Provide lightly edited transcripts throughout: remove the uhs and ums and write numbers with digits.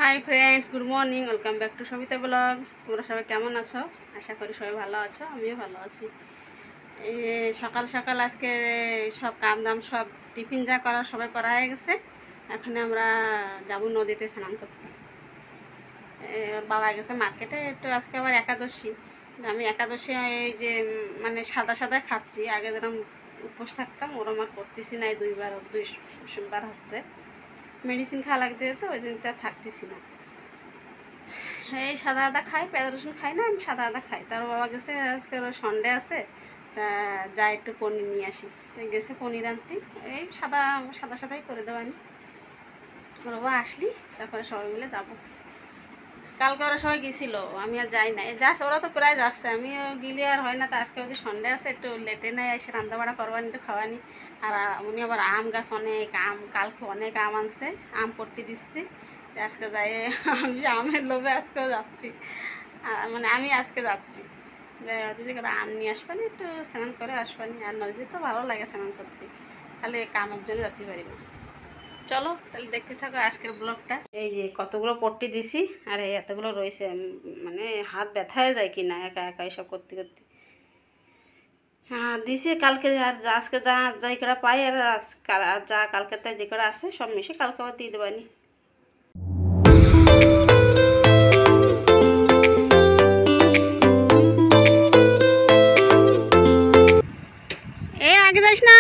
High friends, good morning, welcome back to Sabita blog. তোমরা সবাই কেমন আছো? আশা করি সবাই ভালো আছো, আমিও ভালো আছি। এই সকাল সকাল আজকে সব কাম দাম সব টিফিন যা করার সবাই করা হয়ে গেছে। এখন আমরা যাব নদীতে স্নান করতে। ওর বাবা গেছে মার্কেটে, একটু আজকে আবার একাদশী। আমি একাদশী এই যে মানে সাদা সাদা খাচ্ছি, আগে যেরকম উপোস থাকতাম ওরম আর করতেছি না। এই দুইবার হচ্ছে মেডিসিন খাওয়া লাগছে, তো ওই জন্য আর থাকতেছি না। এই সাদা আদা খাই, পেঁয়াজ রসুন খাই না, আমি সাদা আদা খাই। তার বাবা গেছে আজকে সন্ডে আছে, তা যা একটু পনির নিয়ে আসি। গেছে পনির আনতে, এই সাদা সাদাই করে দেওয়ানি। ওর বাবা আসলি তারপরে সবাই মিলে যাবো। কালকে ওরা সবাই গেছিলো, আমি আর যাই না। ওরা তো প্রায় যাচ্ছে, আমিও গেলে আর হয় না। তা আজকে যদি সন্ডে আছে একটু লেটে নেয়, এসে রান্না বাড়া করবানি, একটু খাওয়ানি। আর উনি আবার আম গাছ অনেক আম, কালকে অনেক আম আনছে, আম পট্টি দিচ্ছি। আজকে যাই আমি আমের লোভে আজকেও যাচ্ছি, মানে আমি আজকে যাচ্ছি। দিদি করে আম নিয়ে আসবানি, একটু স্নান করে আসবানি। আর নদীতে তো ভালো লাগে স্নান করতে, খালি কামের জন্য যেতে পারি না। চলো তাহলে দেখতে থাকো আজকের ব্লগটা। এই যে কতগুলো পট্টি দিছি, আর এই এতগুলো রয়েছে, মানে হাত ব্যথা হয়ে যায় কি না একা একা এসব করতে করতে। হ্যাঁ দিছি কালকে, আর আজকে যা যাই করা পাই, আর যা কালকে তাই যে করা আছে সব মিশে কালকে আবার দিয়ে দেবানি। এ আগে যাস না,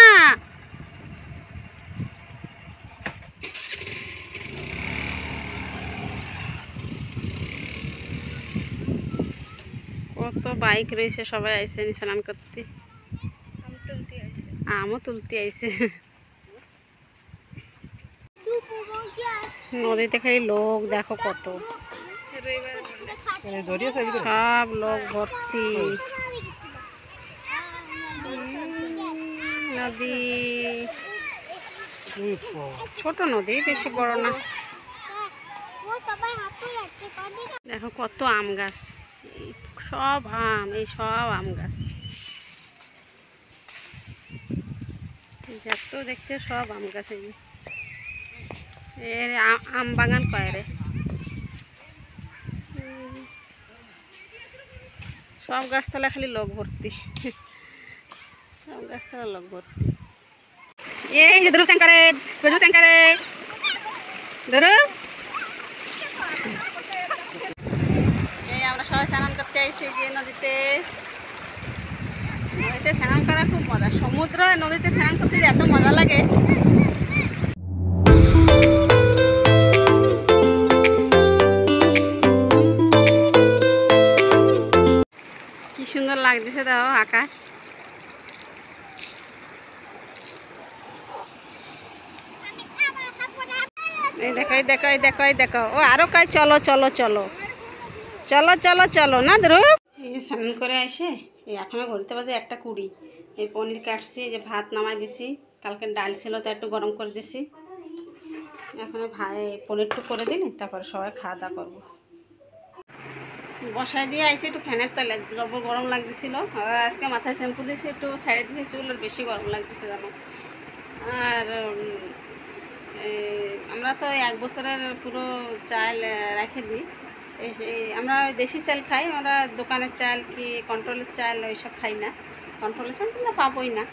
কত বাইক রয়েছে, সবাই আইসে স্নান করতে। আমও তুলতে আইসে। নদীতে খালি লোক দেখো কত, সব লোক ভর্তি। নদী ছোট নদী, বেশি বড় না। দেখো কত আম গাছ, সব আম, এই সব আম গাছ যত দেখতে সব আম গাছ। এর আম বাগান কয় রে, সব গাছতলা খালি লোক ভর্তি, সব গাছতলা লোক ভর্তি। এই যে ধরু শঙ্করে, গজু শঙ্করে ধরু। এই আমরা সবাই স্নান করতে আইছি যে নদীতে। নদীতে স্নান করা খুব মজা, সমুদ্র নদীতে স্নান করতে এত মজা লাগে। কি সুন্দর লাগতেছে দেখো আকাশ। এই দেখো এই দেখো এই দেখো এই দেখো, ও আরো কয় চলো চলো চলো চলো চলো চলো না ধ্রুব। এই যে স্নান করে আসে, এই এখনো ঘুরতে বাজে 1:20। এই পনির কাটছি, এই যে ভাত নামাই দিছি, কালকে ডাল ছিল তো একটু গরম করে দিছি। এখন ভাই পনিরটু করে দিলি, তারপরে সবাই খাওয়া দাওয়া করবো। বসাই দিয়ে আইসি একটু ফ্যানের তলে, জবর গরম লাগতেছিল। আর আজকে মাথায় শ্যাম্পু দিয়েছি, একটু সাইডে দিয়েছি চুল, আর বেশি গরম লাগতেছে জানো। আর আমরা তো 1 বছরের পুরো চাল রেখে দিই। আমরা দেশি চাল খাই, আমরা দোকানের চাল কি কন্ট্রোলের চাল ওইসব খাই না। কন্ট্রোলের চাল তোমরা পাবোই না।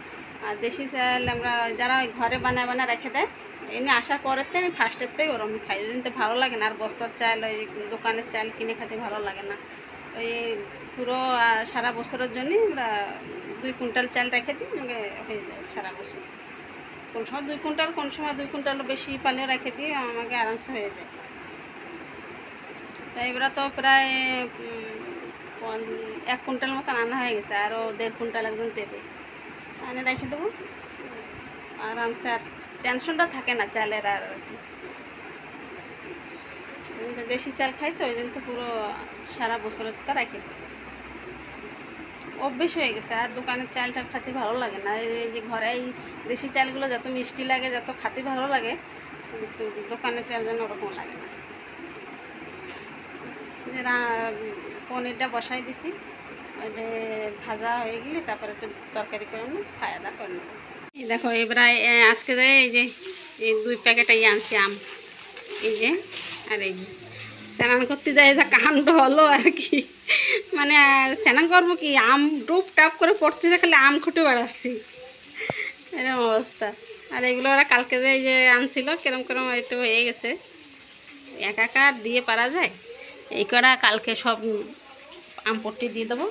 আর দেশি চাল আমরা যারা ঘরে বানায় রেখে দেয়, এনে আসার পরের থেকে আমি ফার্স্টের ওরম খাই, ওই জন্য তো ভালো লাগে না। আর বস্তার চাল, ওই দোকানের চাল কিনে খেতে ভালো লাগে না। ওই পুরো সারা বছরের জন্যই আমরা 2 কুইন্টাল চাল রেখে দিই, আমাকে হয়ে যায় সারা বছর। কোন সময় 2 কুইন্টাল, কোন সময় 2 কুইন্টালও বেশি পালেও রেখে দিই, আমাকে আরামসে হয়ে যায়। তাই এবার তো প্রায় 1 কুইন্টাল মতন আনা হয়ে গেছে, আরও 1.5 কুইন্টাল একজন দেবে, আনে রেখে দেবো আরামসে। আর টেনশনটা থাকে না চালের। আর দেশি চাল খাই তো ওই জন্য তো পুরো সারা বছরের তো রেখে দিই, অভ্যেস হয়ে গেছে। আর দোকানের চালটা খেতে ভালো লাগে না। এই যে ঘরে এই দেশি চালগুলো যত মিষ্টি লাগে, যত খেতে ভালো লাগে, কিন্তু দোকানের চাল যেন ওরকম লাগে না। যে পনিরটা বসাই দিছি, ওইটা ভাজা হয়ে গেলে তারপরে একটু তরকারি করে নেব, খাওয়া দাওয়া করে নেব। এই দেখো এবার আজকে এই যে এই 2 প্যাকেট আনছি আম, এই যে, আর এই যে স্নান করতে যাই যা কাণ্ড হলো আর কি, মানে স্নান করবো কি, আম ডুব টাপ করে পড়তে খালি আম খুঁটে বেড়াচ্ছি, এরকম অবস্থা। আর এগুলো ওরা কালকে যে আনছিল কিরম কিরম একটু হয়ে গেছে, একা একা দিয়ে পারা যায়, এই করা কালকে সব আম পট্টি দিয়ে দেবো।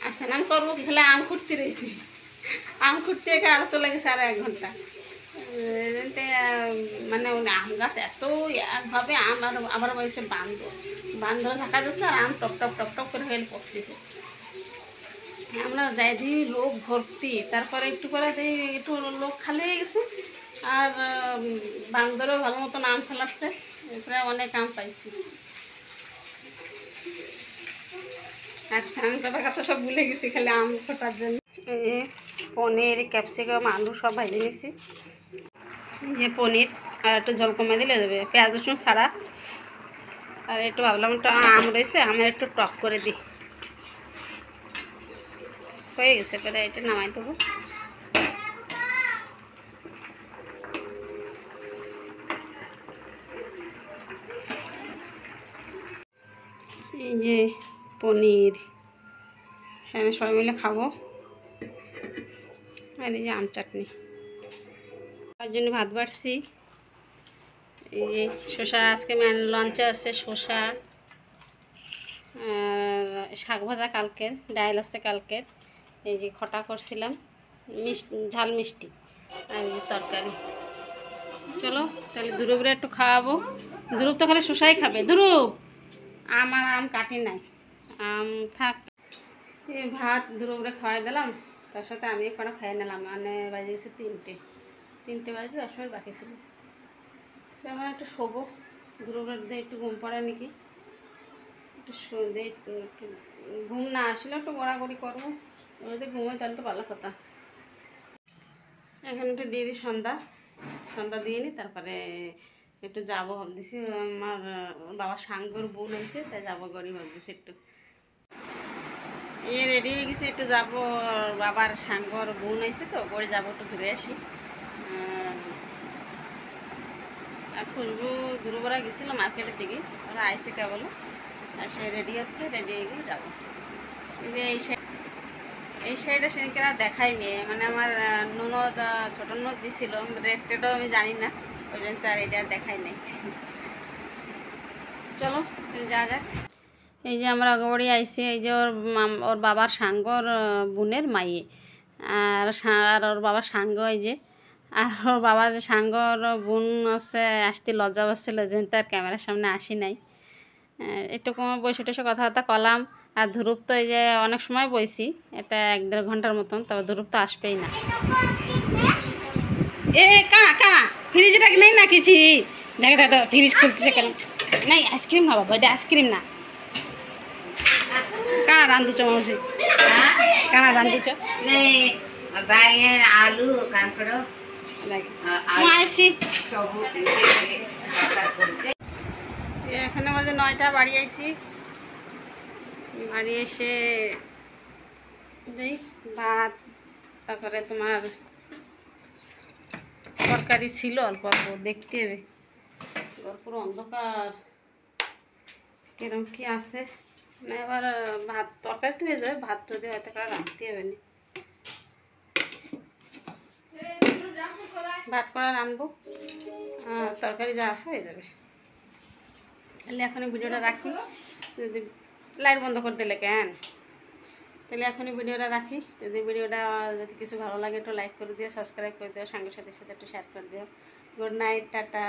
আর স্নান করবো কি, খালি আম খুঁটতে রয়েছি, আম খুঁটতে আরো চলে গেছে আরো 1 ঘন্টা। মানে আম গাছ এত একভাবে আম, আর আবার বলছে বান্দর থাকা যাচ্ছে, আর আম টপ টপ টপ টপ করে হয়ে পড়তেছে। আমরা যাই দিই লোক ভর্তি, তারপরে একটু পরে দিই একটু লোক খালি হয়ে গেছে, আর বান্দরও ভালো মতন আম ফেলাচ্ছে, এরপরে অনেক আম পাইছি। আর স্নান করার কথা সব ভুলে গেছি খালি আম ফোটার জন্য। এই পনির, ক্যাপসিকাম, আলু সব ভেজে নিছি। এই যে পনির, আর একটু জল কমে দিলে দেবে, পেঁয়াজ রসুন ছাড়া। আর একটু ভাবলাম একটু আম রয়েছে, আমের একটু টক করে দিই, হয়ে গেছে। এবারে এটা নামাই দেবো। এই যে পনির, এখানে সবাই মিলে খাবো। আর এই যে আম চাটনি, তার জন্য ভাত বাড়ছি। এই যে শসা, আজকে লঞ্চে আছে শসা, শাক ভাজা কালকের, ডাল আছে কালকের, এই যে খটা করছিলাম, ঝাল মিষ্টি, আর এই যে তরকারি। চলো তাহলে ধ্রুবরে একটু খাওয়াবো। ধ্রুব তো খালি শসাই খাবে। ধ্রুব, আমার আম কাটি নাই, আম থাক। এই ভাত ধ্রুবরে খাওয়াই দিলাম, তার সাথে আমি কটা খাইয়ে নিলাম। মানে বাজে গেছে 3টে বাজে 10 মিনিট বাকি ছিল। এখন একটু শোবো, ধ্রুবের দিয়ে একটু ঘুম পড়ে নাকি, একটু একটু ঘুম না আসলে একটু গড়াগড়ি করবো, যদি ঘুমোই তাহলে তো ভালো কথা। এখানে একটু দিয়ে দিই সন্ধ্যা দিয়ে নিই, তারপরে একটু যাবো ভাবতেছি। আমার বাবার সাঙ্গর বোন হয়েছে, তাই যাবো গড়ি ভাবতেছি একটু। রেডি হয়ে গেছি, একটু যাবো, বাবার সাঙ্গর বোন হয়েছে তো, গড়ি যাবো, একটু ঘুরে আসি। আর খুশবু দুপুরবেলা গেছিলো মার্কেটের দিকে, ওরা আইসে কেবল, আর সে রেডি আসছে, রেডি হয়ে গিয়ে যাবো। এই যে এই শাড়িটা সেদিনকে আর দেখাইনি, মানে আমার ননদ, ছোটো ননদ দিছিল, রেট টেটও আমি জানি না, ওই জন্য তো আর এটা আর দেখাই নাই। চলো যা যাক। এই যে আমরা অগবাড়ি আইসি, এই যে ওর বাবার সাঙ্গর বোনের মাইয়ে, আর ওর বাবার সাঙ্গ, এই যে, আর ওর বাবা যে সাঙ্গর বোন আছে, আসতে লজ্জা পাচ্ছিল, ওই জন্য তো আর ক্যামেরার সামনে আসি নাই। একটু বসে টসে কথাবার্তা কলাম। আর ধ্রুব তো এই যে অনেক সময় বইছি, এটা 1-1.5 ঘন্টার মতন, তবে ধ্রুব তো আসবেই না। কানা ফ্রিজটা নেই না কিছু, দেখে দেখো ফ্রিজ খুলতেছে কেন, নাই আইসক্রিম না বাবা, এটা আইসক্রিম না। কানা রান্ধুছ মাসি, কানা রান্ধুছ? আলু কাঁকড় আসি। এখানে বাজে 9টা, বাড়ি আইসি। বাড়ি এসে ভাত, তারপরে তোমার তরকারি ছিল অল্প অল্প, দেখতে হবে পুরো অন্ধকার কিরম কি আছে না। এবার ভাত তরকারি তো হয়ে যাবে, ভাত যদি হয়তো রাঁধতে হবে না, ভাত করা রাঁধবো, তরকারি যা আছে হয়ে যাবে। তাহলে এখনই ভিডিওটা রাখি, যদি লাইট বন্ধ করে দিলে কেন, তাহলে এখনই ভিডিওটা রাখি। যদি কিছু ভালো লাগে একটু লাইক করে দিও, সাবস্ক্রাইব করে দিও, সঙ্গের সাথে একটু শেয়ার করে দিও। Good night, tata.